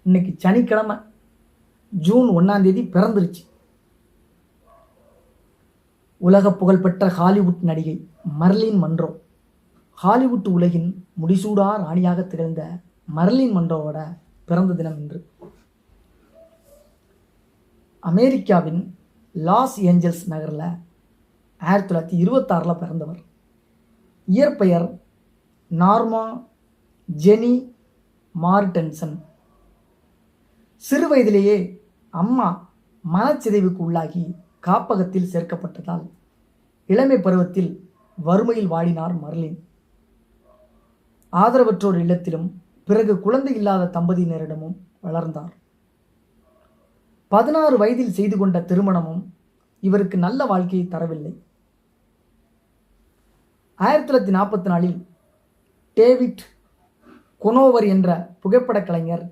இன்னைக்கு சனிக்கிழமை ஜூன் 1 பிறந்துருச்சு. உலக புகழ்பெற்ற ஹாலிவுட் நடிகை மர்லின் மன்றோ, ஹாலிவுட் உலகின் முடிசூடா ராணியாக திகழ்ந்த மர்லின் மன்றோவோட பிறந்த தினம் இன்று. அமெரிக்காவின் லாஸ் ஏஞ்சல்ஸ் நகரில் 1926 பிறந்தவர். இயற்பெயர் நார்மா ஜெனி மார்டென்சன். சிறு வயதிலேயே அம்மா மனச்சிதைவுக்கு உள்ளாகி காப்பகத்தில் சேர்க்கப்பட்டதால் இளமை பருவத்தில் வறுமையில் வாடினார் மர்லின். ஆதரவற்றோர் இல்லத்திலும் பிறகு குழந்தை இல்லாத தம்பதியினரிடமும் வளர்ந்தார். 16 வயதில் செய்து கொண்ட திருமணமும் இவருக்கு நல்ல வாழ்க்கையை தரவில்லை. 1944 டேவிட் கொனோவர் என்ற புகைப்படக் கலைஞர்